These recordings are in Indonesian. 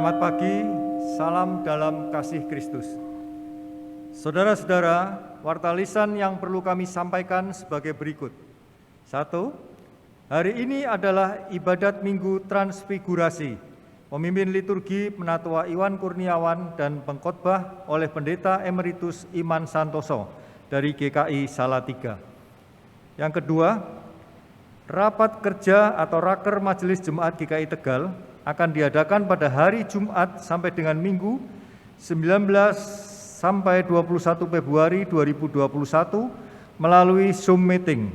Selamat pagi, salam dalam kasih Kristus. Saudara-saudara, warta lisan yang perlu kami sampaikan sebagai berikut. 1. Hari ini adalah ibadat Minggu Transfigurasi. Pemimpin liturgi Penatua Iwan Kurniawan dan pengkhotbah oleh Pendeta Emeritus Iman Santoso dari GKI Salatiga. Yang kedua, rapat kerja atau raker Majelis Jemaat GKI Tegal akan diadakan pada hari Jumat sampai dengan Minggu 19 sampai 21 Februari 2021 melalui Zoom meeting.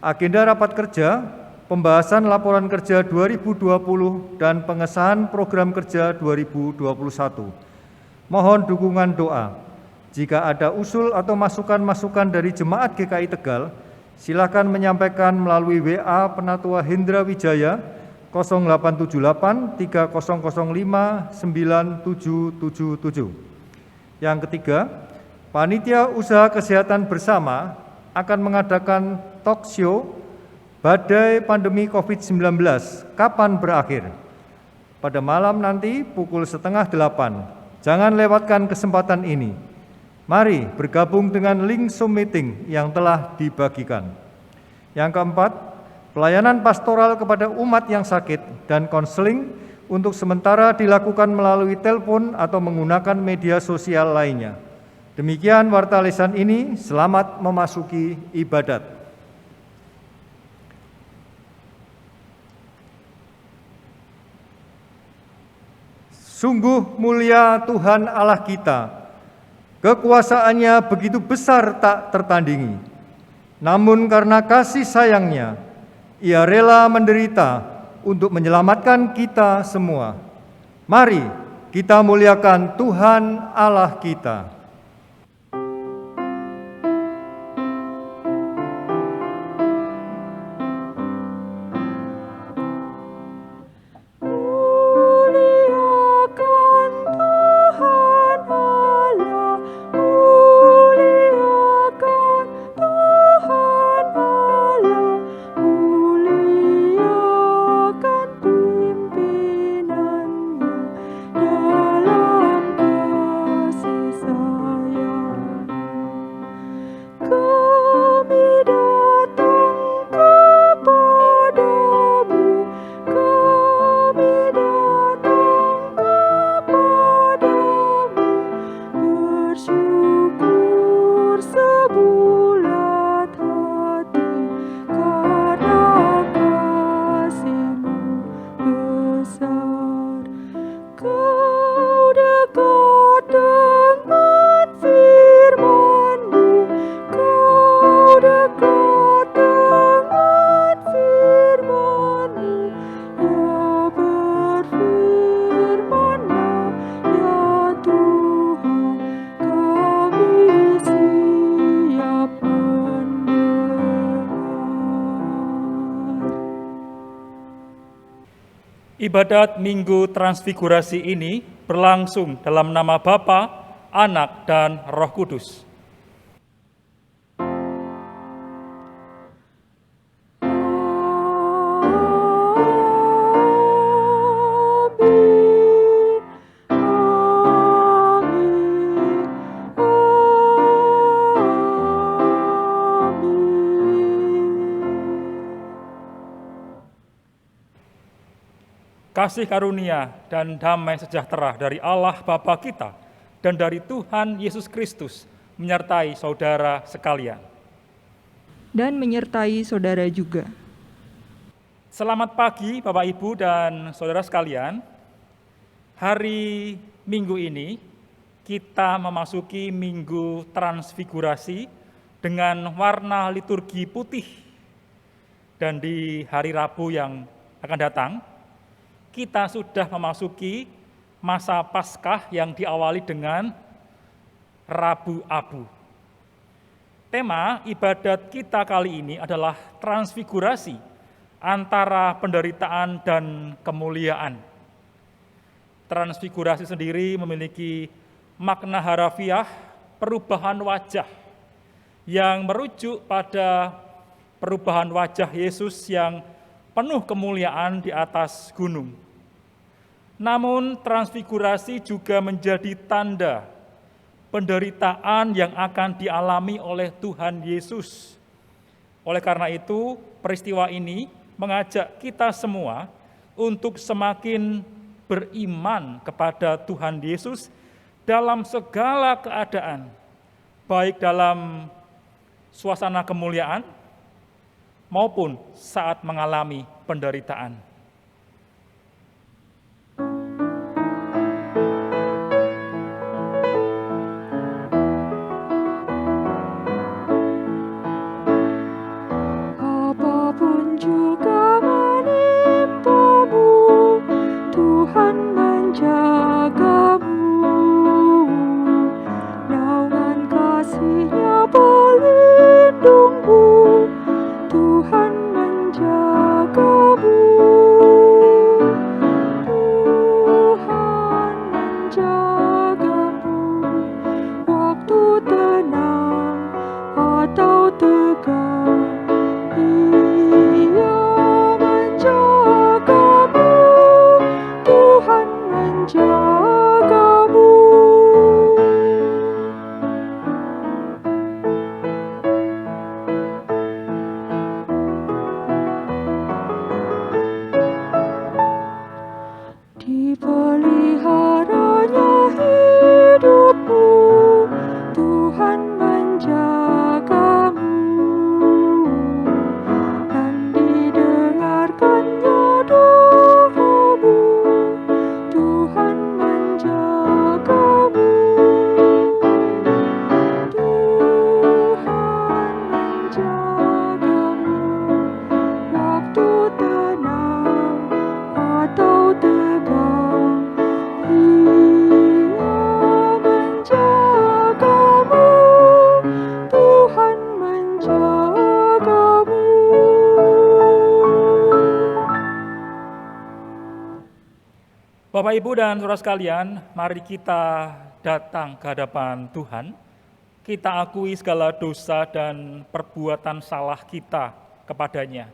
Agenda rapat kerja, pembahasan laporan kerja 2020 dan pengesahan program kerja 2021. Mohon dukungan doa. Jika ada usul atau masukan-masukan dari Jemaat GKI Tegal, silakan menyampaikan melalui WA Penatua Hendra Wijaya 0878 3005 9777. Yang ketiga, Panitia Usaha Kesehatan Bersama akan mengadakan talk show Badai Pandemi COVID-19, kapan berakhir? Pada malam nanti pukul 7:30. Jangan lewatkan kesempatan ini. Mari bergabung dengan link Zoom meeting yang telah dibagikan. Yang keempat, pelayanan pastoral kepada umat yang sakit dan konseling untuk sementara dilakukan melalui telepon atau menggunakan media sosial lainnya. Demikian warta lisan ini, selamat memasuki ibadat. Sungguh mulia Tuhan Allah kita, kekuasaannya begitu besar tak tertandingi. Namun karena kasih sayangnya, Ia rela menderita untuk menyelamatkan kita semua. Mari kita muliakan Tuhan Allah kita. Ibadat Minggu Transfigurasi ini berlangsung dalam nama Bapa, Anak, dan Roh Kudus. Kasih karunia dan damai sejahtera dari Allah Bapa kita dan dari Tuhan Yesus Kristus menyertai saudara sekalian. Dan menyertai saudara juga. Selamat pagi Bapak Ibu dan saudara sekalian. Hari Minggu ini kita memasuki Minggu Transfigurasi dengan warna liturgi putih. Dan di hari Rabu yang akan datang, kita sudah memasuki masa Paskah yang diawali dengan Rabu Abu. Tema ibadat kita kali ini adalah transfigurasi antara penderitaan dan kemuliaan. Transfigurasi sendiri memiliki makna harafiah perubahan wajah yang merujuk pada perubahan wajah Yesus yang penuh kemuliaan di atas gunung. Namun transfigurasi juga menjadi tanda penderitaan yang akan dialami oleh Tuhan Yesus. Oleh karena itu, peristiwa ini mengajak kita semua untuk semakin beriman kepada Tuhan Yesus dalam segala keadaan, baik dalam suasana kemuliaan maupun saat mengalami penderitaan. Apapun juga menimpamu, Tuhan menjagamu. Naungan kasih-Nya pelindungmu, Tuhan menjagamu. Tuhan menjagamu waktu tenang atau tegang. Ia menjagamu, Tuhan menjagamu. Dipeliharanya hidupmu, Tuhan menjagamu. Dan didengarkannya doamu, Tuhan menjagamu. Tuhan menjagamu waktu tenang atau tegang. Ia menjagamu, Tuhan menjagamu. Bapak, Ibu, dan saudara sekalian, mari kita datang ke hadapan Tuhan. Kita akui segala dosa dan perbuatan salah kita kepadanya.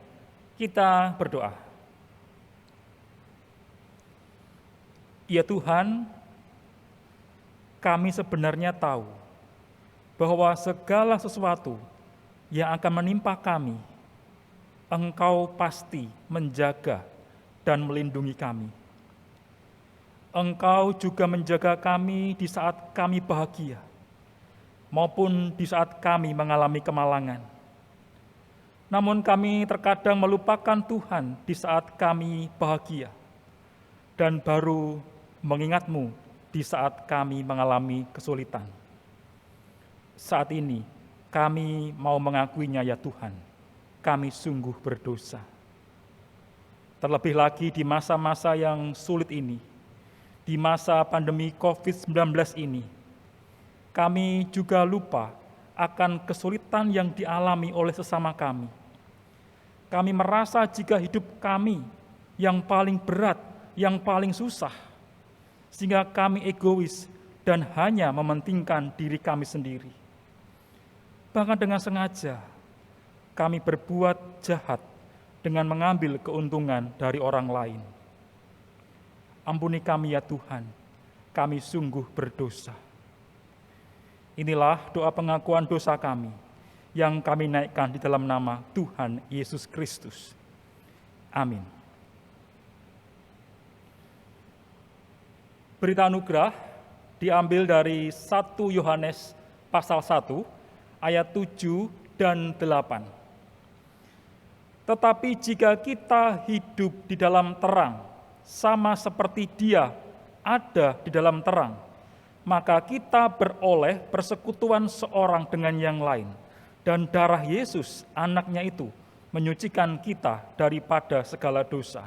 Kita berdoa. Ya Tuhan, kami sebenarnya tahu bahwa segala sesuatu yang akan menimpa kami, Engkau pasti menjaga dan melindungi kami. Engkau juga menjaga kami di saat kami bahagia, maupun di saat kami mengalami kemalangan. Namun kami terkadang melupakan Tuhan di saat kami bahagia, dan baru mengingat-Mu di saat kami mengalami kesulitan. Saat ini kami mau mengakuinya, ya Tuhan, kami sungguh berdosa. Terlebih lagi di masa-masa yang sulit ini, di masa pandemi COVID-19 ini, kami juga lupa akan kesulitan yang dialami oleh sesama kami. Kami merasa jika hidup kami yang paling berat, yang paling susah, sehingga kami egois dan hanya mementingkan diri kami sendiri. Bahkan dengan sengaja, kami berbuat jahat dengan mengambil keuntungan dari orang lain. Ampuni kami, ya Tuhan, kami sungguh berdosa. Inilah doa pengakuan dosa kami yang kami naikkan di dalam nama Tuhan Yesus Kristus. Amin. Berita anugerah diambil dari 1 Yohanes pasal 1 ayat 7 dan 8. Tetapi jika kita hidup di dalam terang, sama seperti Dia ada di dalam terang, maka kita beroleh persekutuan seorang dengan yang lain, dan darah Yesus, anaknya itu, menyucikan kita daripada segala dosa.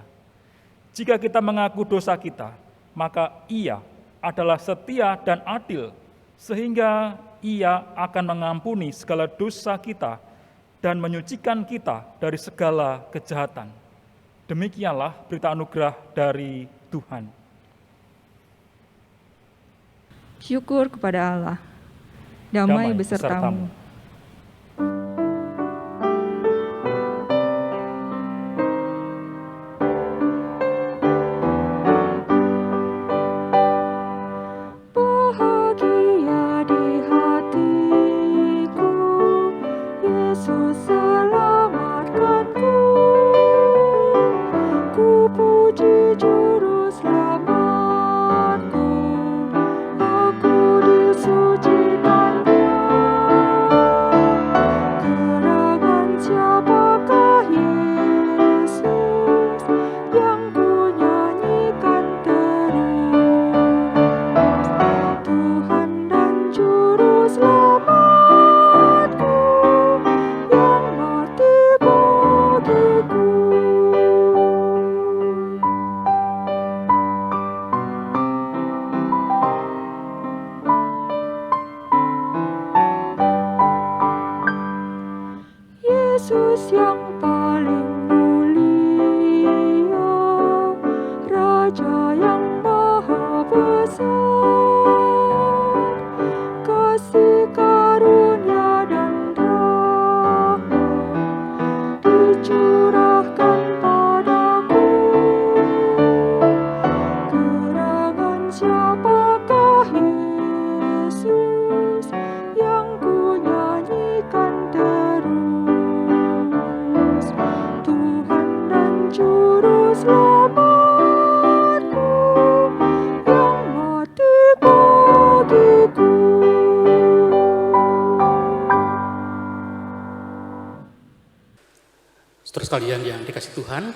Jika kita mengaku dosa kita, maka Ia adalah setia dan adil, sehingga Ia akan mengampuni segala dosa kita dan menyucikan kita dari segala kejahatan. Demikianlah berita anugerah dari Tuhan. Syukur kepada Allah. Damai besertamu. paling mulia, Raja yang maha besar, kasih karunia dan rahmat dicurahkan padaku. Gerangan siapakah Yesus yang ku nyanyikan terus? Tuhan dan Juru Selamatku yang mati bagiku. Saudara sekalian yang dikasihi Tuhan,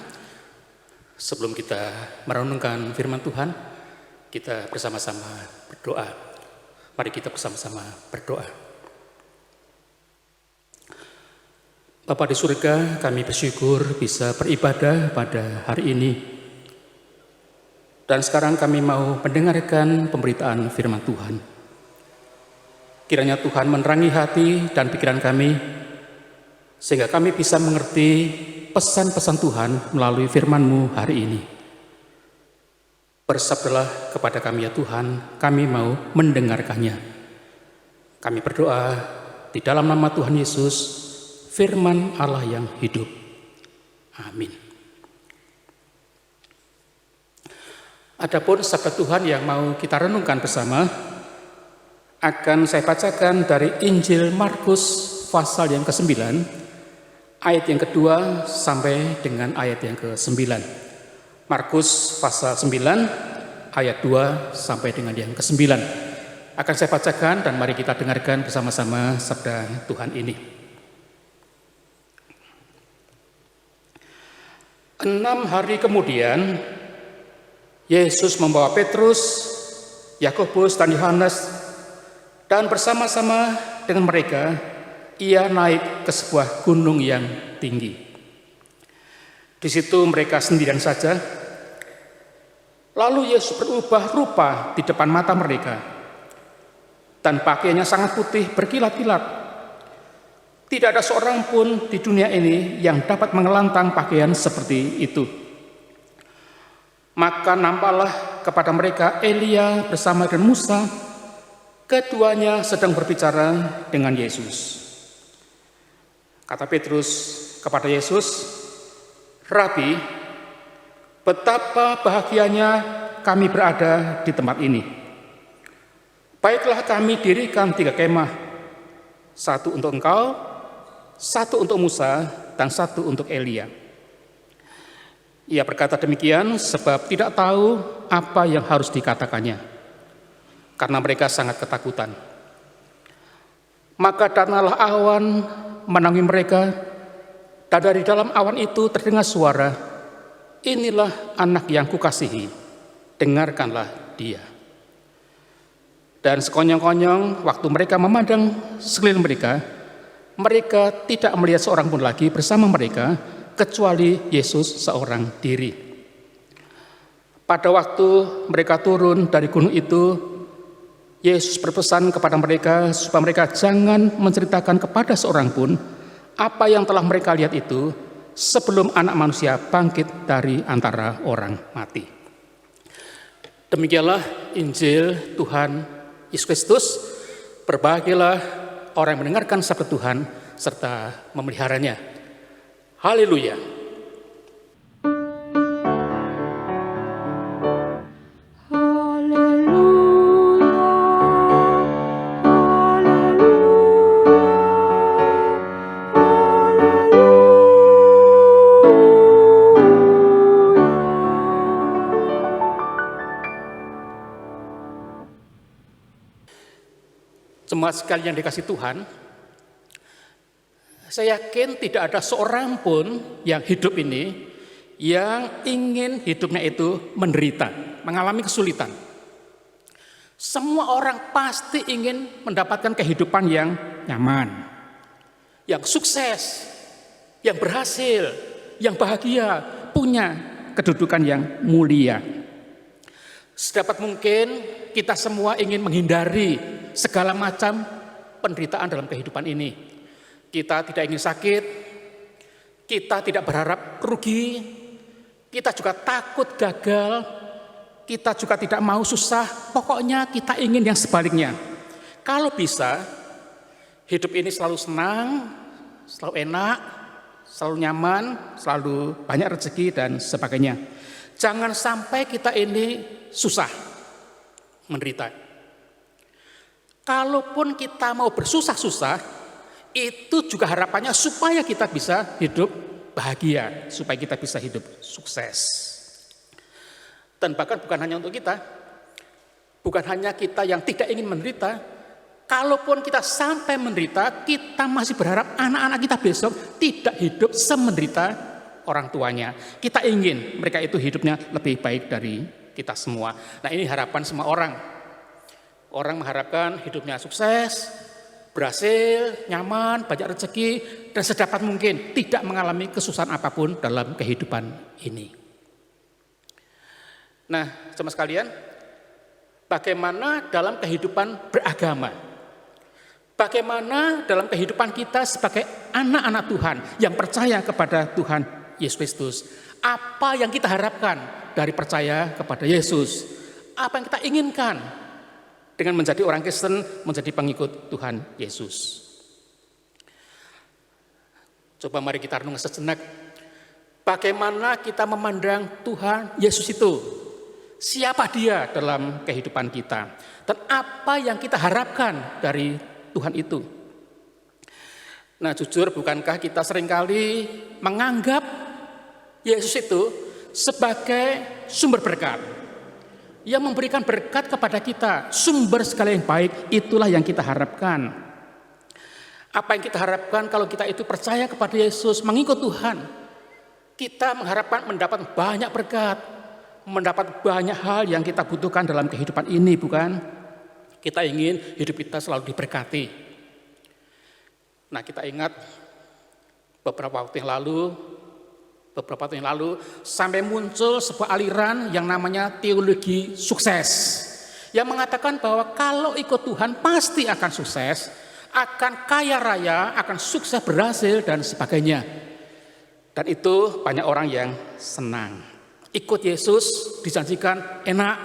sebelum kita merenungkan firman Tuhan, kita bersama-sama berdoa. Mari kita bersama-sama berdoa. Bapa di surga, kami bersyukur bisa beribadah pada hari ini. Dan sekarang kami mau mendengarkan pemberitaan firman Tuhan. Kiranya Tuhan menerangi hati dan pikiran kami, sehingga kami bisa mengerti pesan-pesan Tuhan melalui firman-Mu hari ini. Bersabdalah kepada kami ya Tuhan, kami mau mendengarkannya. Kami berdoa di dalam nama Tuhan Yesus, firman Allah yang hidup. Amin. Adapun sabda Tuhan yang mau kita renungkan bersama, akan saya bacakan dari Injil Markus pasal yang ke-9, ayat yang kedua sampai dengan ayat yang ke-9. Markus pasal 9 ayat 2 sampai dengan yang ke-9. Akan saya bacakan dan mari kita dengarkan bersama-sama sabda Tuhan ini. 6 hari kemudian, Yesus membawa Petrus, Yakobus dan Yohanes, dan bersama-sama dengan mereka ia naik ke sebuah gunung yang tinggi. Di situ mereka sendirian saja. Lalu Yesus berubah rupa di depan mata mereka, dan pakaiannya sangat putih berkilat-kilat. Tidak ada seorang pun di dunia ini yang dapat mengelantang pakaian seperti itu. Maka nampaklah kepada mereka Elia bersama dengan Musa. Keduanya sedang berbicara dengan Yesus. Kata Petrus kepada Yesus, "Rabi, betapa bahagianya kami berada di tempat ini. Baiklah kami dirikan 3 kemah, 1 untuk engkau, 1 untuk Musa, dan 1 untuk Elia." Ia berkata demikian sebab tidak tahu apa yang harus dikatakannya, karena mereka sangat ketakutan. Maka datanglah awan menaungi mereka, dan dari dalam awan itu terdengar suara, "Inilah anak yang kukasihi, dengarkanlah dia." Dan sekonyong-konyong waktu mereka memandang sekeliling mereka, mereka tidak melihat seorang pun lagi bersama mereka, kecuali Yesus seorang diri. Pada waktu mereka turun dari gunung itu, Yesus berpesan kepada mereka supaya mereka jangan menceritakan kepada seorang pun apa yang telah mereka lihat itu sebelum Anak Manusia bangkit dari antara orang mati. Demikianlah Injil Tuhan Yesus Kristus. Berbahagialah orang yang mendengarkan sabda Tuhan serta memeliharanya. Haleluya. Jemaat sekalian yang dikasihi Tuhan, saya yakin tidak ada seorang pun yang hidup ini yang ingin hidupnya itu menderita, mengalami kesulitan. Semua orang pasti ingin mendapatkan kehidupan yang nyaman, yang sukses, yang berhasil, yang bahagia, punya kedudukan yang mulia. Sedapat mungkin kita semua ingin menghindari segala macam penderitaan dalam kehidupan ini. Kita tidak ingin sakit, Kita tidak berharap rugi, kita juga takut gagal, kita juga tidak mau susah, pokoknya kita ingin yang sebaliknya. Kalau bisa, hidup ini selalu senang, selalu enak, selalu nyaman, selalu banyak rezeki dan sebagainya. Jangan sampai kita ini susah, menderita. Kalaupun kita mau bersusah-susah, itu juga harapannya supaya kita bisa hidup bahagia, supaya kita bisa hidup sukses. Dan bahkan bukan hanya untuk kita, bukan hanya kita yang tidak ingin menderita, kalaupun kita sampai menderita, kita masih berharap anak-anak kita besok tidak hidup semenderita orang tuanya. Kita ingin mereka itu hidupnya lebih baik dari kita semua. Nah, ini harapan semua orang. Orang mengharapkan hidupnya sukses, berhasil, nyaman, banyak rezeki, dan sedapat mungkin tidak mengalami kesusahan apapun dalam kehidupan ini. Nah, sama sekalian, bagaimana dalam kehidupan beragama? Bagaimana dalam kehidupan kita sebagai anak-anak Tuhan yang percaya kepada Tuhan Yesus Kristus? Apa yang kita harapkan dari percaya kepada Yesus? Apa yang kita inginkan dengan menjadi orang Kristen, menjadi pengikut Tuhan Yesus? Coba mari kita renung sejenak. Bagaimana kita memandang Tuhan Yesus itu? Siapa dia dalam kehidupan kita? Dan apa yang kita harapkan dari Tuhan itu? Nah, jujur, bukankah kita seringkali menganggap Yesus itu sebagai sumber berkat, yang memberikan berkat kepada kita, sumber segala yang baik, itulah yang kita harapkan. Apa yang kita harapkan kalau kita itu percaya kepada Yesus, mengikut Tuhan? Kita mengharapkan mendapat banyak berkat, mendapat banyak hal yang kita butuhkan dalam kehidupan ini, bukan? Kita ingin hidup kita selalu diberkati. Nah, kita ingat beberapa waktu yang lalu sampai muncul sebuah aliran yang namanya teologi sukses, yang mengatakan bahwa kalau ikut Tuhan pasti akan sukses, akan kaya raya, akan sukses, berhasil, dan sebagainya. Dan itu banyak orang yang senang. Ikut Yesus dijanjikan enak,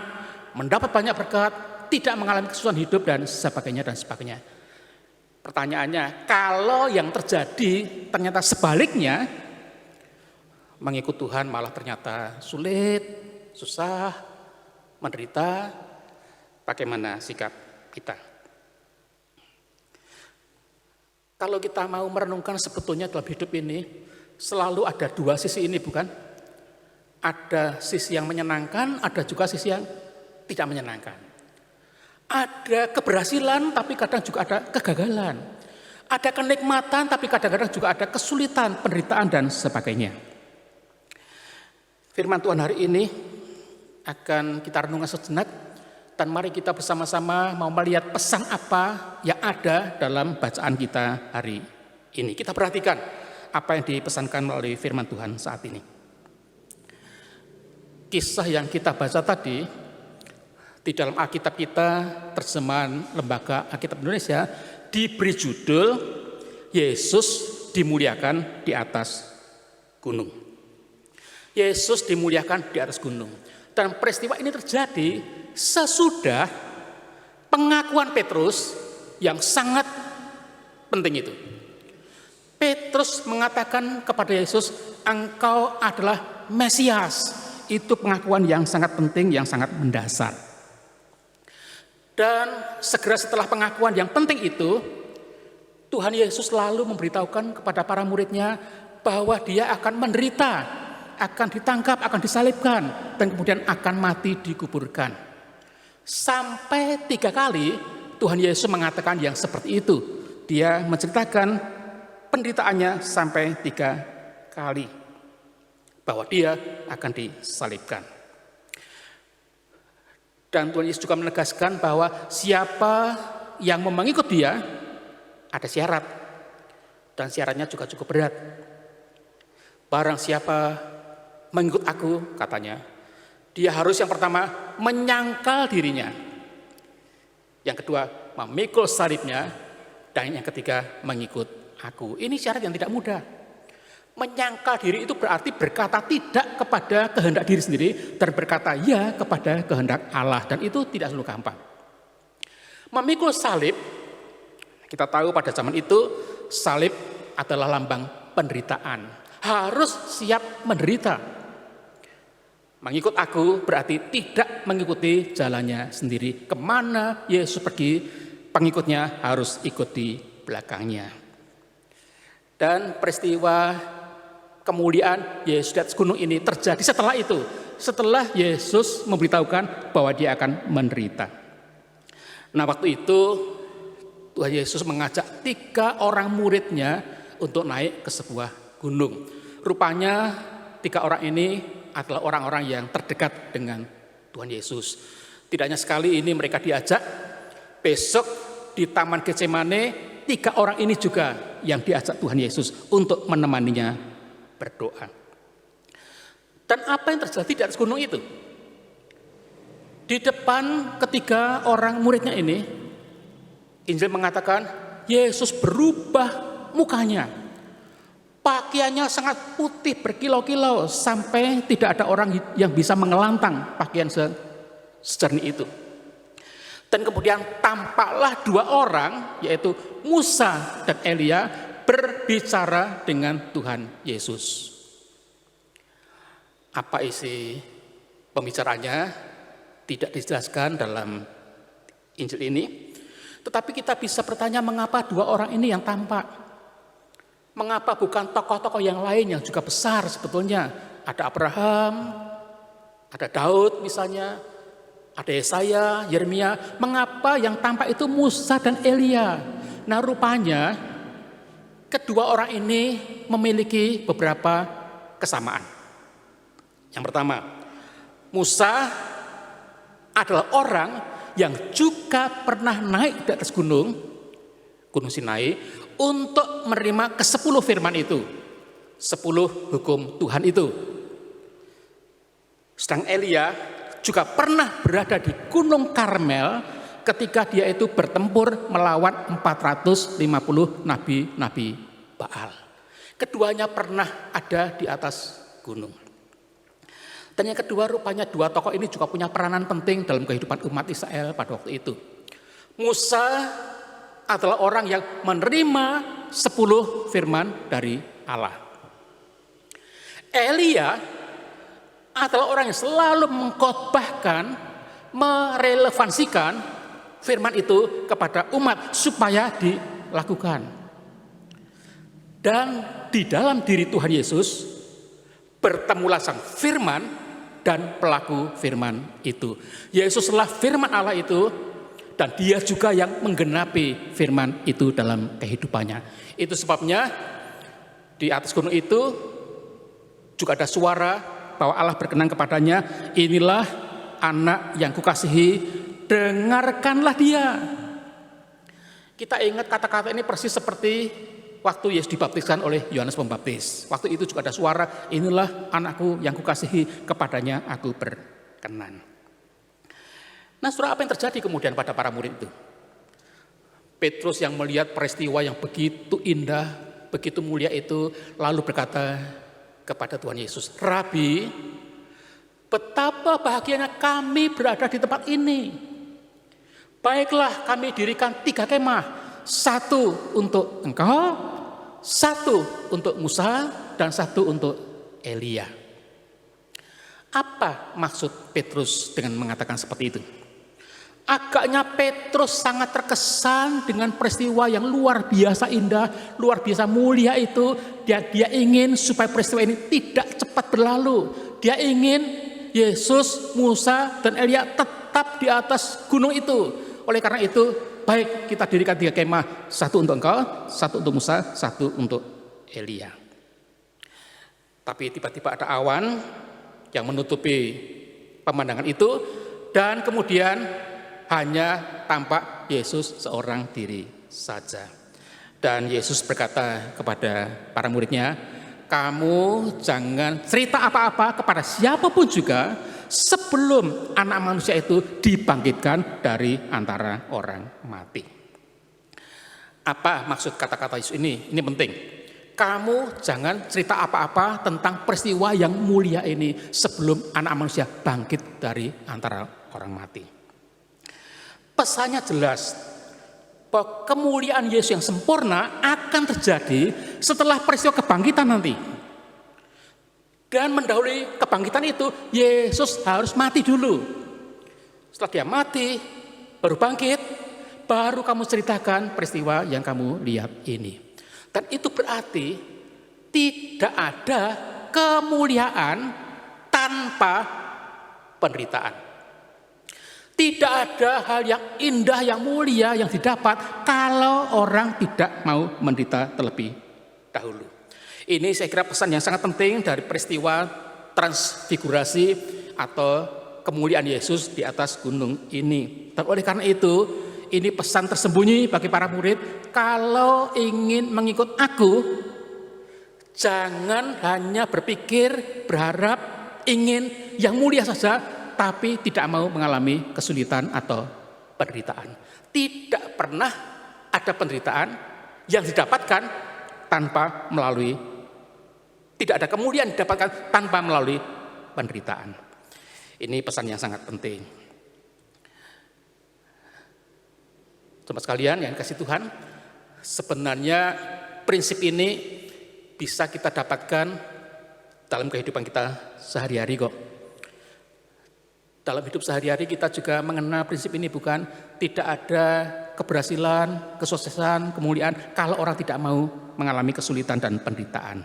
mendapat banyak berkat, tidak mengalami kesusahan hidup, dan sebagainya, dan sebagainya. Pertanyaannya, kalau yang terjadi ternyata sebaliknya, mengikut Tuhan malah ternyata sulit, susah, menderita, bagaimana sikap kita? Kalau kita mau merenungkan sebetulnya dalam hidup ini, selalu ada dua sisi ini, bukan? Ada sisi yang menyenangkan, ada juga sisi yang tidak menyenangkan. Ada keberhasilan, tapi kadang juga ada kegagalan. Ada kenikmatan, tapi kadang-kadang juga ada kesulitan, penderitaan, dan sebagainya. Firman Tuhan hari ini akan kita renungkan sejenak, dan mari kita bersama-sama mau melihat pesan apa yang ada dalam bacaan kita hari ini. Kita perhatikan apa yang dipesankan melalui firman Tuhan saat ini. Kisah yang kita baca tadi di dalam Alkitab kita, terjemahan Lembaga Alkitab Indonesia, diberi judul Yesus dimuliakan di atas gunung. Yesus dimuliakan di atas gunung. Dan peristiwa ini terjadi sesudah pengakuan Petrus yang sangat penting itu. Petrus mengatakan kepada Yesus, "Engkau adalah Mesias." Itu pengakuan yang sangat penting, yang sangat mendasar. Dan segera setelah pengakuan yang penting itu, Tuhan Yesus lalu memberitahukan kepada para muridnya bahwa dia akan menderita, akan ditangkap, akan disalibkan, dan kemudian akan mati dikuburkan. Sampai 3 kali Tuhan Yesus mengatakan yang seperti itu. Dia menceritakan penderitaannya sampai 3 kali, bahwa dia akan disalibkan. Dan Tuhan Yesus juga menegaskan bahwa siapa yang mau mengikut dia, ada syarat. Dan syaratnya juga cukup berat. Barang siapa mengikut aku, katanya, dia harus yang pertama menyangkal dirinya. Yang kedua, memikul salibnya. Dan yang ketiga, mengikut aku. Ini syarat yang tidak mudah. Menyangkal diri itu berarti berkata tidak kepada kehendak diri sendiri dan berkata ya kepada kehendak Allah, dan itu tidak selalu gampang. Memikul salib, kita tahu pada zaman itu salib adalah lambang penderitaan. Harus siap menderita. Mengikut aku berarti tidak mengikuti jalannya sendiri. Kemana Yesus pergi, pengikutnya harus ikut di belakangnya. Dan peristiwa kemuliaan Yesus di atas gunung ini terjadi setelah itu. Setelah Yesus memberitahukan bahwa dia akan menderita. Nah, waktu itu Tuhan Yesus mengajak 3 orang muridnya untuk naik ke sebuah gunung. Rupanya 3 orang ini adalah orang-orang yang terdekat dengan Tuhan Yesus. Tidak hanya sekali ini mereka diajak, besok di Taman Getsemane 3 orang ini juga yang diajak Tuhan Yesus untuk menemaninya berdoa. Dan apa yang terjadi di atas gunung itu? Di depan ketiga orang muridnya ini, Injil mengatakan Yesus berubah mukanya. Pakaiannya sangat putih berkilau-kilau sampai tidak ada orang yang bisa mengelantang pakaian sejernih itu. Dan kemudian tampaklah 2 orang, yaitu Musa dan Elia, berbicara dengan Tuhan Yesus. Apa isi pembicaranya tidak dijelaskan dalam Injil ini. Tetapi kita bisa bertanya, mengapa 2 orang ini yang tampak? Mengapa bukan tokoh-tokoh yang lain yang juga besar sebetulnya? Ada Abraham, ada Daud misalnya, ada Yesaya, Yeremia. Mengapa yang tampak itu Musa dan Elia? Nah, rupanya kedua orang ini memiliki beberapa kesamaan. Yang pertama, Musa adalah orang yang juga pernah naik di atas gunung Sinai untuk menerima ke-10 firman itu, 10 hukum Tuhan itu. Sedang Elia juga pernah berada di Gunung Karmel ketika dia itu bertempur melawan 450 nabi-nabi Baal. Keduanya pernah ada di atas gunung. Dan yang kedua, rupanya 2 tokoh ini juga punya peranan penting dalam kehidupan umat Israel pada waktu itu. Musa adalah orang yang menerima 10 firman dari Allah. Elia adalah orang yang selalu mengkhotbahkan, merelevansikan firman itu kepada umat supaya dilakukan. Dan di dalam diri Tuhan Yesus bertemulah sang firman dan pelaku firman itu. Yesuslah firman Allah itu, dan dia juga yang menggenapi firman itu dalam kehidupannya. Itu sebabnya di atas gunung itu juga ada suara bahwa Allah berkenan kepadanya, inilah anak yang kukasihi, dengarkanlah dia. Kita ingat kata-kata ini persis seperti waktu Yesus dibaptiskan oleh Yohanes Pembaptis. Waktu itu juga ada suara, inilah anakku yang kukasihi, kepadanya aku berkenan. Nah, saudara, apa yang terjadi kemudian pada para murid itu? Petrus yang melihat peristiwa yang begitu indah, begitu mulia itu, lalu berkata kepada Tuhan Yesus, Rabi, betapa bahagianya kami berada di tempat ini. Baiklah, kami dirikan 3 kemah, 1 untuk engkau, 1 untuk Musa, dan 1 untuk Elia. Apa maksud Petrus dengan mengatakan seperti itu? Agaknya Petrus sangat terkesan dengan peristiwa yang luar biasa indah, luar biasa mulia itu. Dia ingin supaya peristiwa ini tidak cepat berlalu. Dia ingin Yesus, Musa, dan Elia tetap di atas gunung itu. Oleh karena itu, baik, kita dirikan 3 kemah, 1 untuk engkau, 1 untuk Musa, 1 untuk Elia. Tapi tiba-tiba ada awan yang menutupi pemandangan itu, dan kemudian hanya tampak Yesus seorang diri saja. Dan Yesus berkata kepada para muridnya, kamu jangan cerita apa-apa kepada siapapun juga sebelum anak manusia itu dibangkitkan dari antara orang mati. Apa maksud kata-kata Yesus ini? Ini penting. kamu jangan cerita apa-apa tentang peristiwa yang mulia ini sebelum anak manusia bangkit dari antara orang mati. Pesannya jelas, bahwa kemuliaan Yesus yang sempurna akan terjadi setelah peristiwa kebangkitan nanti. Dan mendahului kebangkitan itu, Yesus harus mati dulu. Setelah dia mati, baru bangkit, baru kamu ceritakan peristiwa yang kamu lihat ini. Dan itu berarti tidak ada kemuliaan tanpa penderitaan. Tidak ada hal yang indah, yang mulia yang didapat kalau orang tidak mau menderita terlebih dahulu. Ini saya kira pesan yang sangat penting dari peristiwa transfigurasi atau kemuliaan Yesus di atas gunung ini. Dan oleh karena itu, ini pesan tersembunyi bagi para murid, kalau ingin mengikut aku, jangan hanya berpikir, berharap, ingin yang mulia saja, tapi tidak mau mengalami kesulitan atau penderitaan. Tidak pernah ada penderitaan yang didapatkan tanpa melalui, tidak ada kemuliaan didapatkan tanpa melalui penderitaan. Ini pesan yang sangat penting. Sobat sekalian yang kasih Tuhan, sebenarnya prinsip ini bisa kita dapatkan dalam kehidupan kita sehari-hari kok. Dalam hidup sehari-hari kita juga mengenal prinsip ini, bukan? Tidak ada keberhasilan, kesuksesan, kemuliaan kalau orang tidak mau mengalami kesulitan dan penderitaan.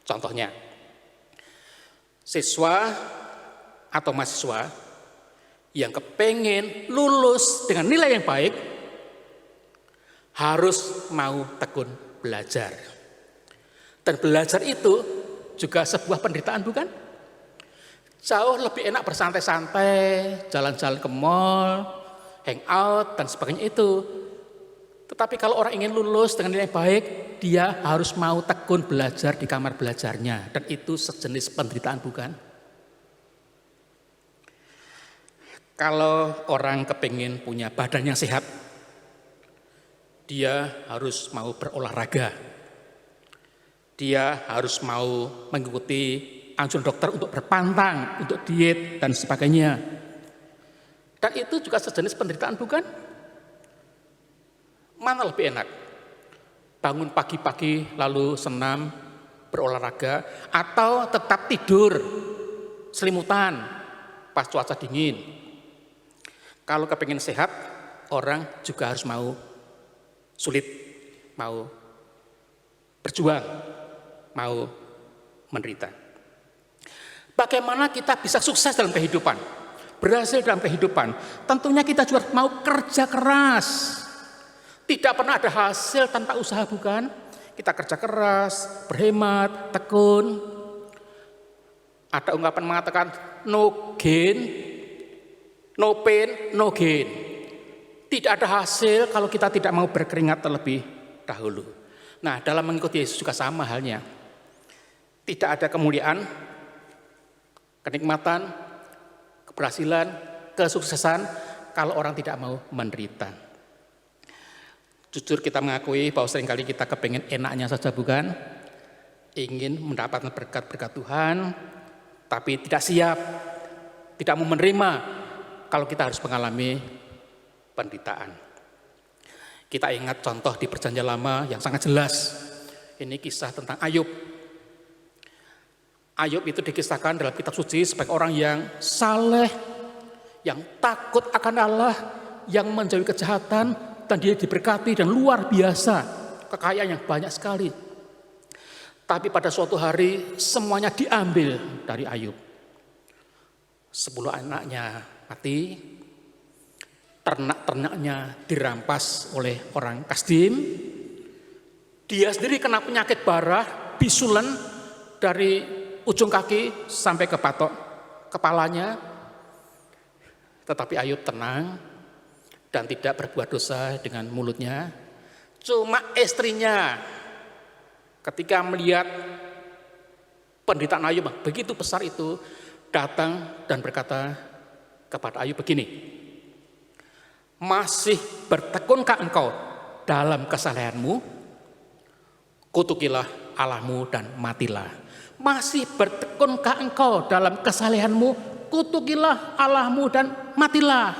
Contohnya, siswa atau mahasiswa yang kepengen lulus dengan nilai yang baik harus mau tekun belajar. Dan belajar itu juga sebuah penderitaan, bukan? Jauh lebih enak bersantai-santai, jalan-jalan ke mall, hangout, dan sebagainya itu. Tetapi kalau orang ingin lulus dengan nilai baik, dia harus mau tekun belajar di kamar belajarnya. Dan itu sejenis penderitaan, bukan? Kalau orang kepingin punya badan yang sehat, dia harus mau berolahraga. Dia harus mau mengikuti anjuran dokter untuk berpantang, untuk diet, dan sebagainya. Dan itu juga sejenis penderitaan, bukan? Mana lebih enak? Bangun pagi-pagi lalu senam, berolahraga, atau tetap tidur, selimutan, pas cuaca dingin. Kalau kepingin sehat, orang juga harus mau sulit, mau berjuang, mau menderita. Bagaimana kita bisa sukses dalam kehidupan, berhasil dalam kehidupan? Tentunya kita juga mau kerja keras. Tidak pernah ada hasil tanpa usaha, bukan? Kita kerja keras, berhemat, tekun. Ada ungkapan mengatakan no gain, no pain, no gain. Tidak ada hasil kalau kita tidak mau berkeringat terlebih dahulu. Nah, dalam mengikuti Yesus juga sama halnya. Tidak ada kemuliaan, kenikmatan, keberhasilan, kesuksesan kalau orang tidak mau menderita. Jujur kita mengakui bahwa seringkali kita kepengen enaknya saja, bukan? Ingin mendapatkan berkat-berkat Tuhan, tapi tidak siap, tidak mau menerima kalau kita harus mengalami penderitaan. Kita ingat contoh di Perjanjian Lama yang sangat jelas. Ini kisah tentang Ayub. Ayub itu dikisahkan dalam kitab suci sebagai orang yang saleh, yang takut akan Allah, yang menjauhi kejahatan, dan dia diberkati dan luar biasa, kekayaan yang banyak sekali. Tapi pada suatu hari semuanya diambil dari Ayub. 10 anaknya mati, ternak-ternaknya dirampas oleh orang Kasdim. Dia sendiri kena penyakit parah, bisulan dari ujung kaki sampai ke patok kepalanya. Tetapi Ayub tenang dan tidak berbuat dosa dengan mulutnya. Cuma istrinya ketika melihat penderitaan Ayub begitu besar itu, datang dan berkata kepada Ayub begini, masih bertekunkah engkau dalam kesalehanmu? Kutukilah Allahmu dan matilah. Masih bertekunkah engkau dalam kesalehanmu? Kutukilah Allahmu dan matilah.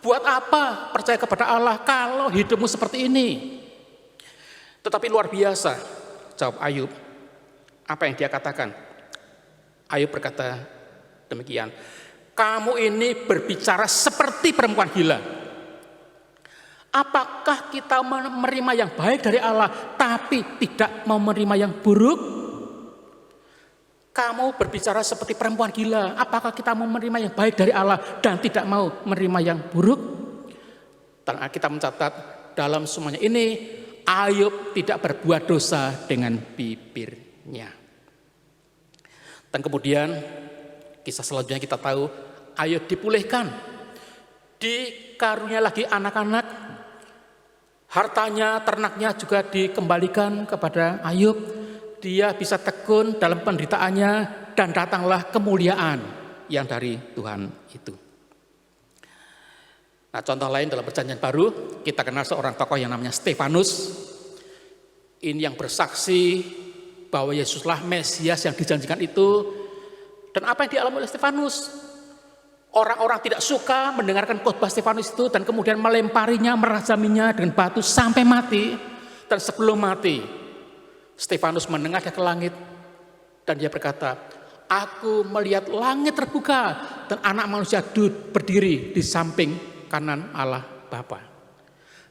Buat apa percaya kepada Allah kalau hidupmu seperti ini? Tetapi luar biasa, jawab Ayub. Apa yang dia katakan? Ayub berkata demikian, kamu ini berbicara seperti perempuan gila. Apakah kita menerima yang baik dari Allah tapi tidak mau menerima yang buruk? Kamu berbicara seperti perempuan gila. Apakah kita mau menerima yang baik dari Allah dan tidak mau menerima yang buruk? Dan kita mencatat dalam semuanya ini, Ayub tidak berbuat dosa dengan bibirnya. Dan kemudian kisah selanjutnya kita tahu, Ayub dipulihkan, dikarunia lagi anak-anak, hartanya, ternaknya juga dikembalikan kepada Ayub. Dia bisa tekun dalam penderitaannya dan datanglah kemuliaan yang dari Tuhan itu. Nah, contoh lain dalam Perjanjian Baru, kita kenal seorang tokoh yang namanya Stefanus. Ini yang bersaksi bahwa Yesuslah Mesias yang dijanjikan itu. Dan apa yang dialami oleh Stefanus? Orang-orang tidak suka mendengarkan khotbah Stefanus itu dan kemudian melemparinya, merajaminya dengan batu sampai mati. Dan sebelum mati, Stefanus menengadah ke langit dan dia berkata, aku melihat langit terbuka dan anak manusia berdiri di samping kanan Allah Bapa.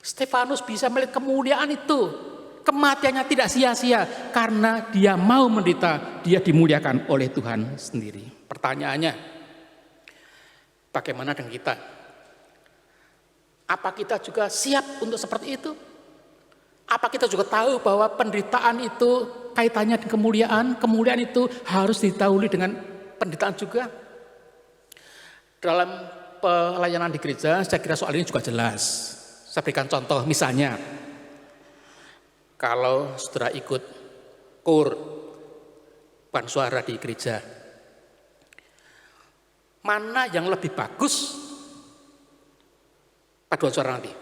Stefanus bisa melihat kemuliaan itu. Kematiannya tidak sia-sia karena dia mau menderita, dia dimuliakan oleh Tuhan sendiri. Pertanyaannya, bagaimana dengan kita? Apa kita juga siap untuk seperti itu? Apa kita juga tahu bahwa penderitaan itu kaitannya dengan kemuliaan? Kemuliaan itu harus didahului dengan penderitaan juga. Dalam pelayanan di gereja, saya kira soal ini juga jelas. Saya berikan contoh, misalnya, kalau saudara ikut KUR, bukan suara di gereja, mana yang lebih bagus paduan suara nanti?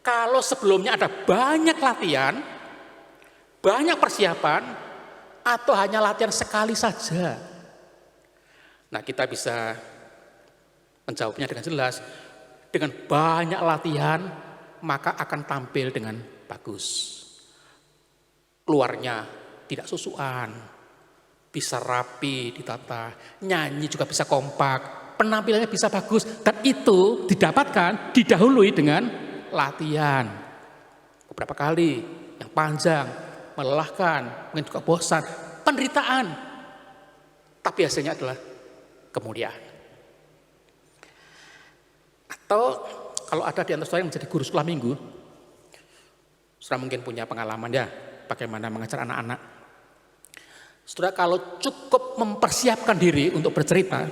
Kalau sebelumnya ada banyak latihan, banyak persiapan, atau hanya latihan sekali saja? Nah, kita bisa menjawabnya dengan jelas. Dengan banyak latihan, maka akan tampil dengan bagus. Keluarnya tidak susuan, bisa rapi, ditata, nyanyi juga bisa kompak, penampilannya bisa bagus. Dan itu didapatkan, didahului dengan latihan beberapa kali yang panjang, melelahkan, mungkin juga bosan, penderitaan, tapi hasilnya adalah kemuliaan. Atau kalau ada di antara saudara yang menjadi guru sekolah minggu, saudara mungkin punya pengalaman ya bagaimana mengajar anak-anak. Saudara kalau cukup mempersiapkan diri untuk bercerita,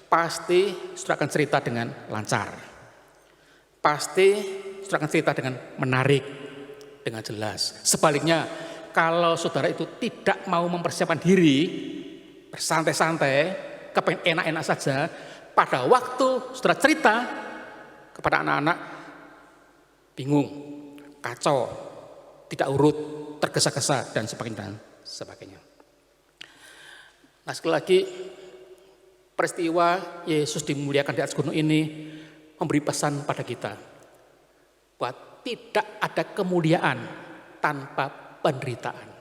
pasti saudara akan cerita dengan lancar. Pasti saudara akan cerita dengan menarik, dengan jelas. Sebaliknya, kalau saudara itu tidak mau mempersiapkan diri, bersantai-santai, kepengen enak-enak saja, pada waktu saudara cerita kepada anak-anak, bingung, kacau, tidak urut, tergesa-gesa, dan sebagainya. Nah, sekali lagi, peristiwa Yesus dimuliakan di atas gunung ini memberi pesan pada kita bahwa tidak ada kemuliaan tanpa penderitaan.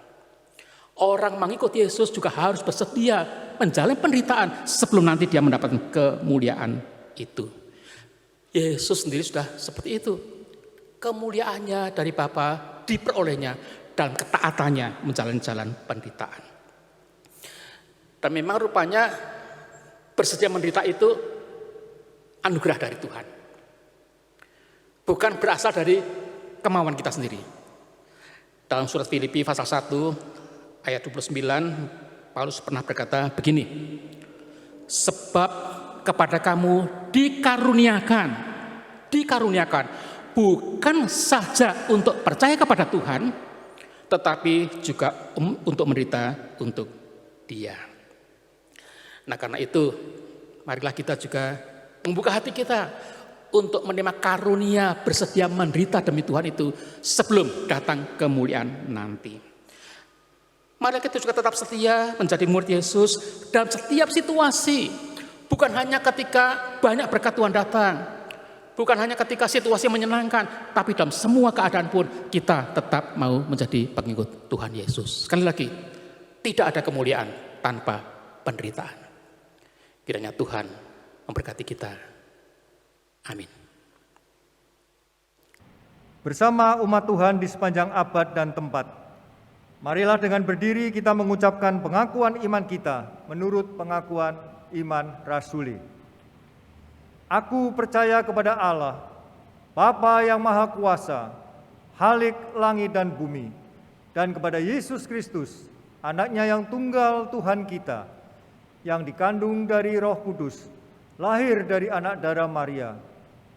Orang mengikut Yesus juga harus bersedia menjalani penderitaan sebelum nanti dia mendapatkan kemuliaan itu. Yesus sendiri sudah seperti itu. Kemuliaannya dari Bapa diperolehnya dalam ketaatannya menjalani jalan penderitaan. Dan memang rupanya bersedia menderita itu anugerah dari Tuhan. Bukan berasal dari kemauan kita sendiri. Dalam surat Filipi pasal 1 ayat 29, Paulus pernah berkata begini, sebab kepada kamu dikaruniakan, bukan saja untuk percaya kepada Tuhan, tetapi juga untuk menderita untuk Dia. Nah, karena itu, marilah kita juga membuka hati kita untuk menerima karunia bersedia menderita demi Tuhan itu sebelum datang kemuliaan nanti. Mari kita juga tetap setia menjadi murid Yesus dalam setiap situasi. Bukan hanya ketika banyak berkat Tuhan datang, bukan hanya ketika situasi menyenangkan, tapi dalam semua keadaan pun kita tetap mau menjadi pengikut Tuhan Yesus. Sekali lagi, tidak ada kemuliaan tanpa penderitaan. Kiranya Tuhan memberkati kita. Amin. Bersama umat Tuhan di sepanjang abad dan tempat, marilah dengan berdiri kita mengucapkan pengakuan iman kita menurut pengakuan iman rasuli. Aku percaya kepada Allah, Bapa yang Maha Kuasa, Khalik langit dan bumi, dan kepada Yesus Kristus, Anaknya yang tunggal Tuhan kita, yang dikandung dari Roh Kudus, lahir dari anak darah Maria,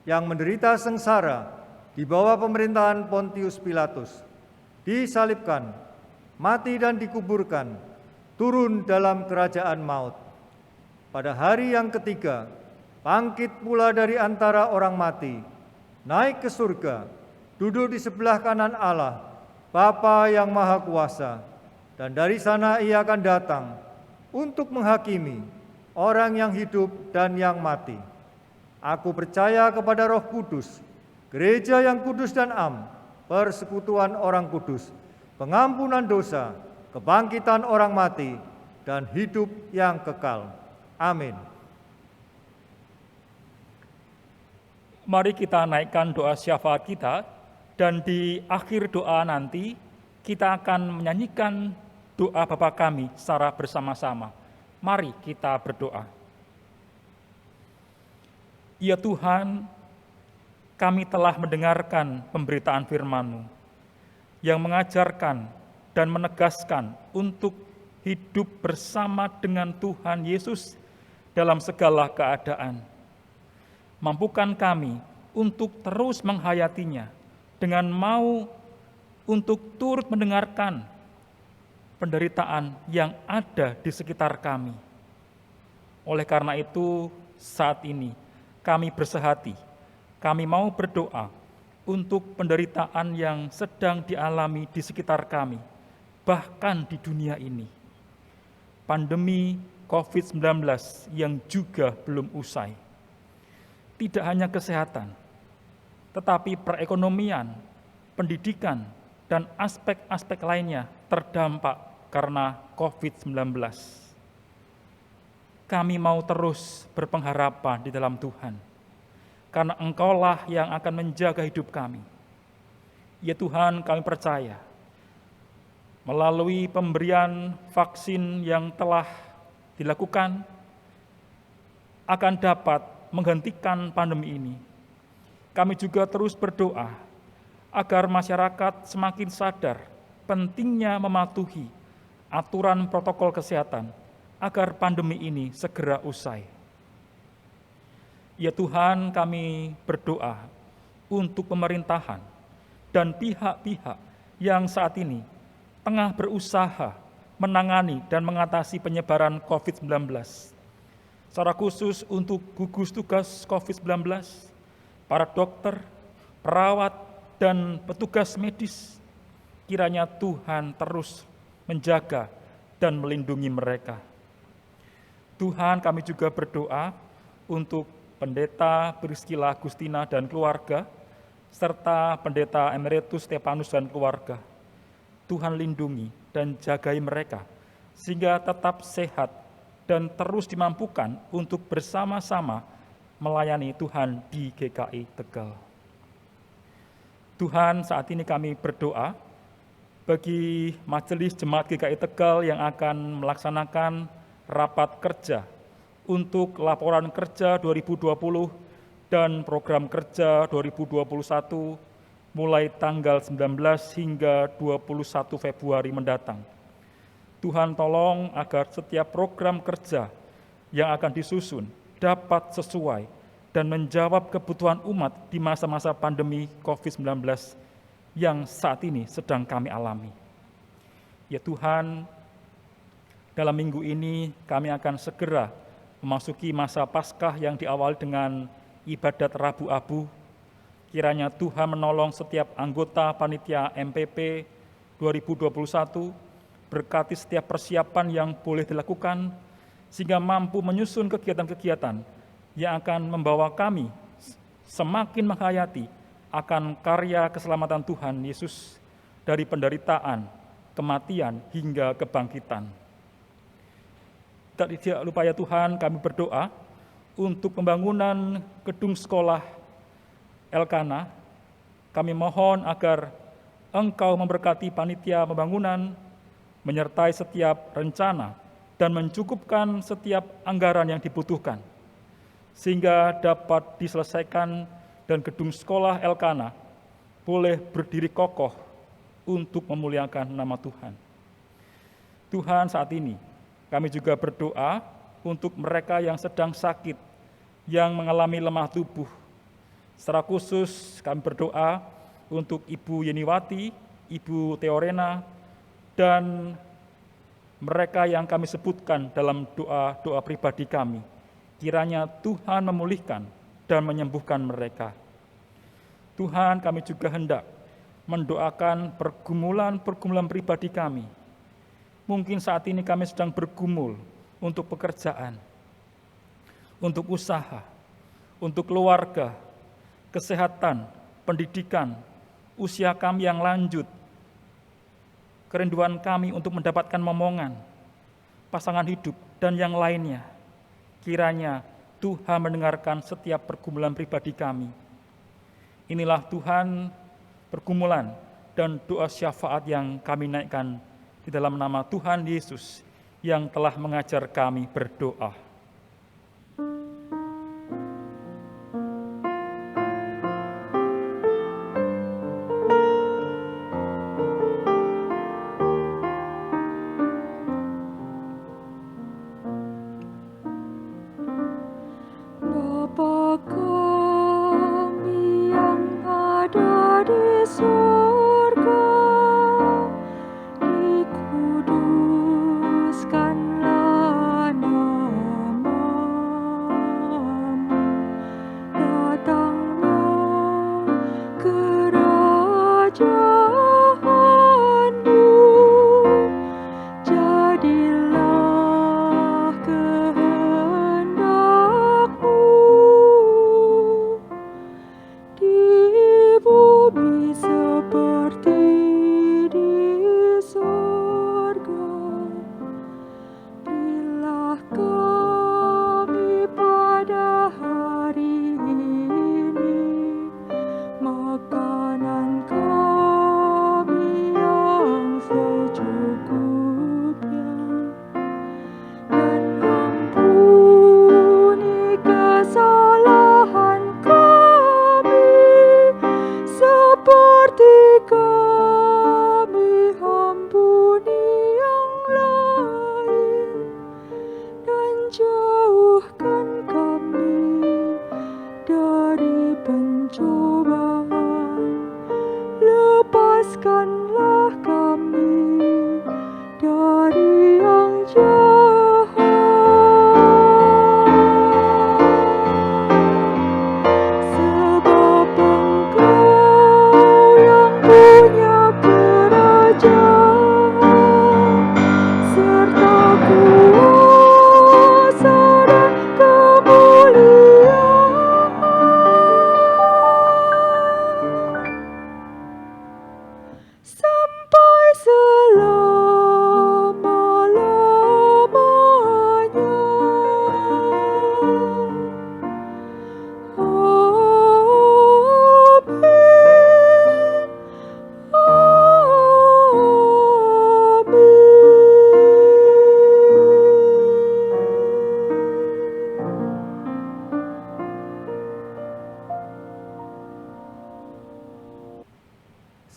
yang menderita sengsara di bawah pemerintahan Pontius Pilatus, disalibkan, mati dan dikuburkan, turun dalam kerajaan maut. Pada hari yang ketiga, bangkit pula dari antara orang mati, naik ke surga, duduk di sebelah kanan Allah, Bapa yang Maha Kuasa, dan dari sana Ia akan datang untuk menghakimi orang yang hidup dan yang mati. Aku percaya kepada Roh Kudus, gereja yang kudus dan am, persekutuan orang kudus, pengampunan dosa, kebangkitan orang mati, dan hidup yang kekal. Amin. Mari kita naikkan doa syafaat kita, dan di akhir doa nanti kita akan menyanyikan doa Bapa kami secara bersama-sama. Mari kita berdoa. Ya Tuhan, kami telah mendengarkan pemberitaan firman-Mu yang mengajarkan dan menegaskan untuk hidup bersama dengan Tuhan Yesus dalam segala keadaan. Mampukan kami untuk terus menghayatinya dengan mau untuk turut mendengarkan penderitaan yang ada di sekitar kami. Oleh karena itu, saat ini kami bersehati, kami mau berdoa untuk penderitaan yang sedang dialami di sekitar kami, bahkan di dunia ini. Pandemi COVID-19 yang juga belum usai. Tidak hanya kesehatan, tetapi perekonomian, pendidikan, dan aspek-aspek lainnya terdampak karena COVID-19. Kami mau terus berpengharapan di dalam Tuhan, karena Engkaulah yang akan menjaga hidup kami. Ya Tuhan, kami percaya, melalui pemberian vaksin yang telah dilakukan, akan dapat menghentikan pandemi ini. Kami juga terus berdoa agar masyarakat semakin sadar pentingnya mematuhi aturan protokol kesehatan agar pandemi ini segera usai. Ya Tuhan, kami berdoa untuk pemerintahan dan pihak-pihak yang saat ini tengah berusaha menangani dan mengatasi penyebaran COVID-19. Secara khusus untuk gugus tugas COVID-19, para dokter, perawat, dan petugas medis, kiranya Tuhan terus menjaga dan melindungi mereka. Tuhan, kami juga berdoa untuk Pendeta Priscilla Agustina dan keluarga, serta Pendeta Emeritus Stefanus dan keluarga. Tuhan lindungi dan jagai mereka, sehingga tetap sehat dan terus dimampukan untuk bersama-sama melayani Tuhan di GKI Tegal. Tuhan, saat ini kami berdoa bagi Majelis Jemaat GKI Tegal yang akan melaksanakan rapat kerja untuk laporan kerja 2020 dan program kerja 2021 mulai tanggal 19 hingga 21 Februari mendatang. Tuhan tolong agar setiap program kerja yang akan disusun dapat sesuai dan menjawab kebutuhan umat di masa-masa pandemi COVID-19 yang saat ini sedang kami alami. Ya Tuhan, dalam minggu ini kami akan segera memasuki masa Paskah yang diawali dengan ibadat Rabu Abu. Kiranya Tuhan menolong setiap anggota panitia MPP 2021 Berkati setiap persiapan yang boleh dilakukan, sehingga mampu menyusun kegiatan-kegiatan yang akan membawa kami semakin menghayati akan karya keselamatan Tuhan Yesus dari penderitaan, kematian, hingga kebangkitan. Tidak lupa ya Tuhan, kami berdoa untuk pembangunan gedung sekolah Elkana. Kami mohon agar Engkau memberkati panitia pembangunan, menyertai setiap rencana, dan mencukupkan setiap anggaran yang dibutuhkan, sehingga dapat diselesaikan dan gedung sekolah Elkana boleh berdiri kokoh untuk memuliakan nama Tuhan. Tuhan, saat ini kami juga berdoa untuk mereka yang sedang sakit, yang mengalami lemah tubuh. Secara khusus kami berdoa untuk Ibu Yeniwati, Ibu Teorena, dan mereka yang kami sebutkan dalam doa-doa pribadi kami. Kiranya Tuhan memulihkan dan menyembuhkan mereka. Tuhan, kami juga hendak mendoakan pergumulan-pergumulan pribadi kami. Mungkin saat ini kami sedang bergumul untuk pekerjaan, untuk usaha, untuk keluarga, kesehatan, pendidikan, usia kami yang lanjut, kerinduan kami untuk mendapatkan momongan, pasangan hidup, dan yang lainnya. Kiranya Tuhan mendengarkan setiap pergumulan pribadi kami. Inilah Tuhan pergumulan dan doa syafaat yang kami naikkan di dalam nama Tuhan Yesus yang telah mengajar kami berdoa. Bapa kami yang ada di surga, dikuduskanlah namamu, datanglah kerajaanmu, jadilah kehendakmu di bumi seperti di surga. Berilah kami pada hari ini makanan kami yang secukupnya, dan ampuni kesalahan kami seperti kami ampuni yang lain, dan jauhkan kami dari pencobaan, lepaskanlah kami dari yang jahat. Sebab Engkau yang punya kerajaan, serta kuasa dan kemuliaan sampai selama-lamanya. Amin.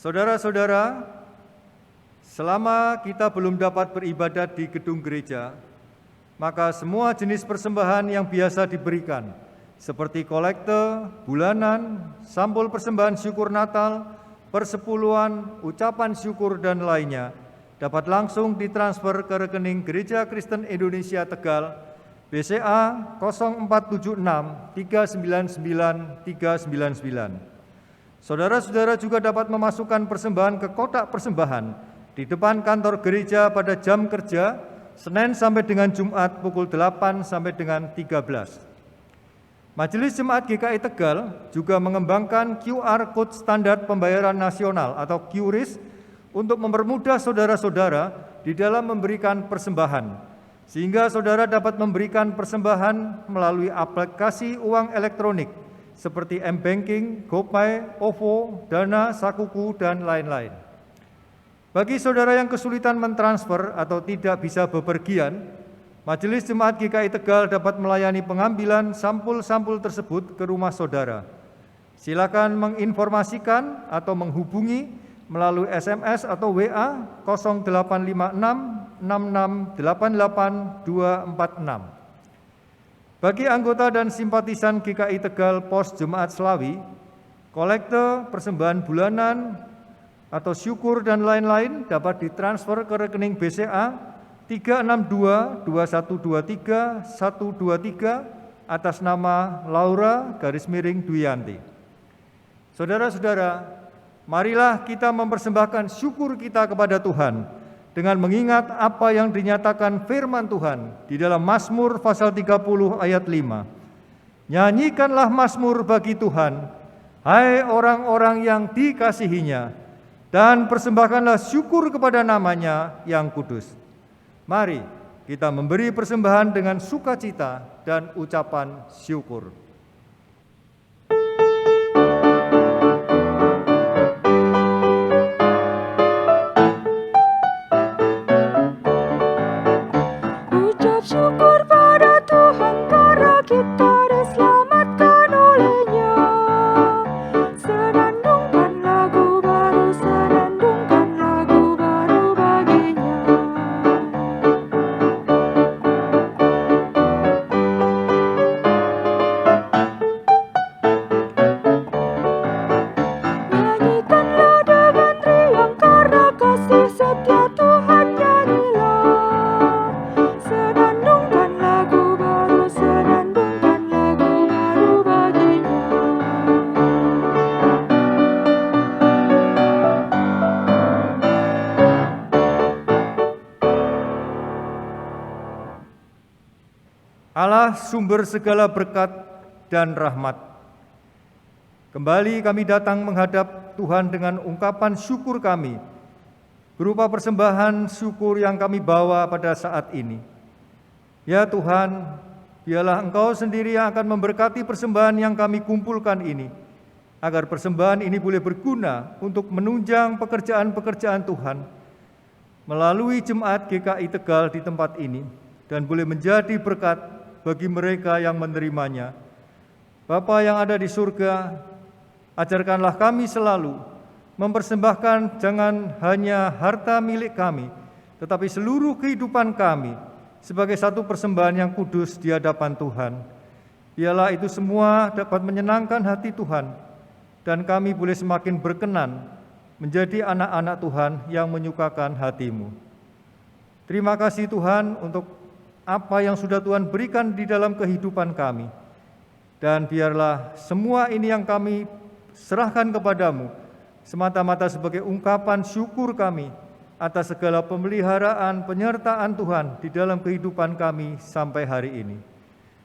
Saudara-saudara, selama kita belum dapat beribadat di gedung gereja, maka semua jenis persembahan yang biasa diberikan, seperti kolekte, bulanan, sampul persembahan syukur Natal, persepuluhan, ucapan syukur, dan lainnya, dapat langsung ditransfer ke rekening Gereja Kristen Indonesia Tegal, BCA 0476 399 399. Saudara-saudara juga dapat memasukkan persembahan ke kotak persembahan di depan kantor gereja pada jam kerja Senin sampai dengan Jumat pukul 8 sampai dengan 13. Majelis Jemaat GKI Tegal juga mengembangkan QR Code Standar Pembayaran Nasional atau QRIS untuk mempermudah saudara-saudara di dalam memberikan persembahan, sehingga saudara dapat memberikan persembahan melalui aplikasi uang elektronik seperti M-Banking, GoPay, OVO, Dana, Sakuku, dan lain-lain. Bagi saudara yang kesulitan mentransfer atau tidak bisa bepergian, Majelis Jemaat GKI Tegal dapat melayani pengambilan sampul-sampul tersebut ke rumah saudara. Silakan menginformasikan atau menghubungi melalui SMS atau WA 0856 6688 246. Bagi anggota dan simpatisan GKI Tegal Pos Jemaat Slawi, kolekte, persembahan bulanan, atau syukur dan lain-lain dapat ditransfer ke rekening BCA 3622123 atas nama Laura _Duyanti. Saudara-saudara, marilah kita mempersembahkan syukur kita kepada Tuhan dengan mengingat apa yang dinyatakan firman Tuhan di dalam Mazmur pasal 30 ayat 5. Nyanyikanlah mazmur bagi Tuhan, hai orang-orang yang dikasihinya, dan persembahkanlah syukur kepada namanya yang kudus. Mari kita memberi persembahan dengan sukacita dan ucapan syukur. Ucap syukur pada Tuhan karena kita diselamatkan oleh-Nya. Senandungkan lagu baru, senandungkan lagu baru bagi-Nya. Nyanyikanlah dengan riang karena kasih setia Tuhan, nyanyilah. Senandungkan lagu baru, senandungkan lagu baru bagi-Nya. Allah sumber segala berkat dan rahmat, kembali kami datang menghadap Tuhan dengan ungkapan syukur kami berupa persembahan syukur yang kami bawa pada saat ini. Ya Tuhan, biarlah Engkau sendiri yang akan memberkati persembahan yang kami kumpulkan ini, agar persembahan ini boleh berguna untuk menunjang pekerjaan-pekerjaan Tuhan melalui Jemaat GKI Tegal di tempat ini, dan boleh menjadi berkat bagi mereka yang menerimanya. Bapa yang ada di surga, ajarkanlah kami selalu mempersembahkan jangan hanya harta milik kami, tetapi seluruh kehidupan kami sebagai satu persembahan yang kudus di hadapan Tuhan. Biarlah itu semua dapat menyenangkan hati Tuhan, dan kami boleh semakin berkenan menjadi anak-anak Tuhan yang menyukakan hati-Mu. Terima kasih Tuhan untuk apa yang sudah Tuhan berikan di dalam kehidupan kami. Dan biarlah semua ini yang kami serahkan kepadamu semata-mata sebagai ungkapan syukur kami atas segala pemeliharaan, penyertaan Tuhan di dalam kehidupan kami sampai hari ini.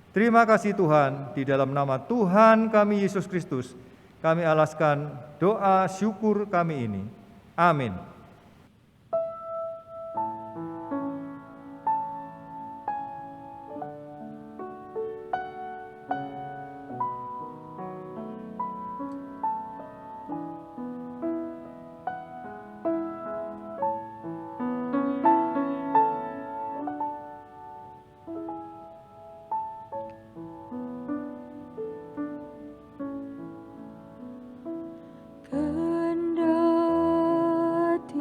Terima kasih Tuhan, di dalam nama Tuhan kami Yesus Kristus, kami alaskan doa syukur kami ini. Amin. Kendati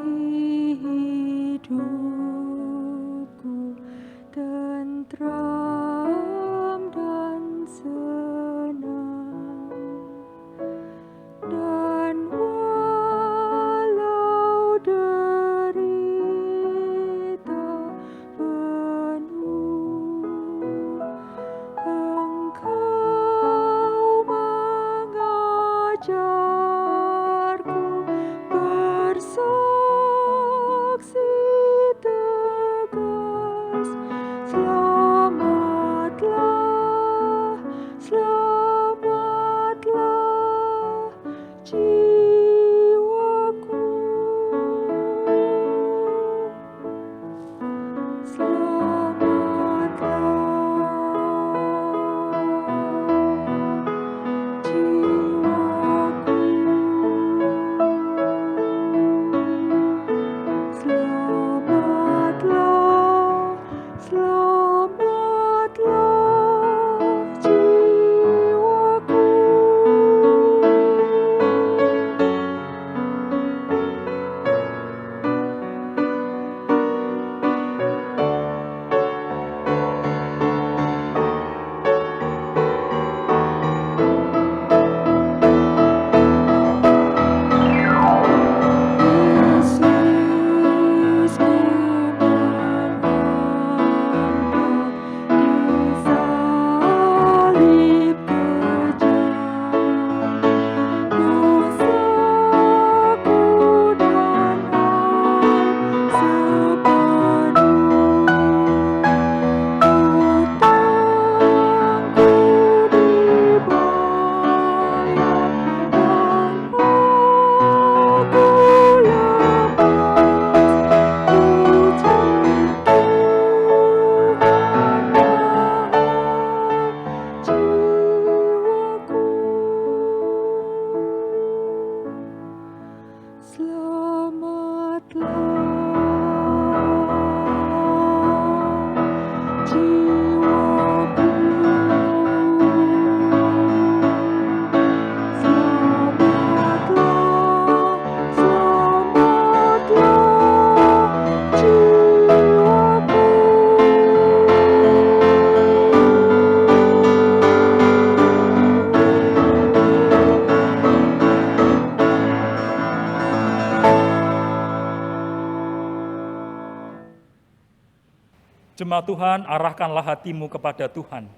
Jemaat Tuhan, arahkanlah hatimu kepada Tuhan.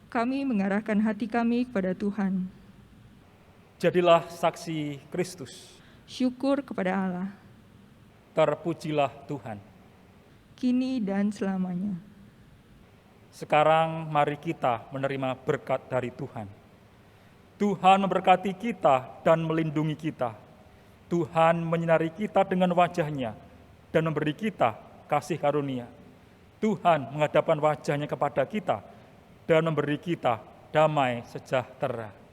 Kami mengarahkan hati kami kepada Tuhan. Jadilah saksi Kristus. Syukur kepada Allah, Terpujilah Tuhan. kini dan selamanya. Sekarang mari kita menerima berkat dari Tuhan. Tuhan memberkati kita dan melindungi kita. Tuhan menyinari kita dengan wajah-Nya dan memberi kita kasih karunia. Tuhan menghadapkan wajah-Nya kepada kita dan memberi kita damai sejahtera.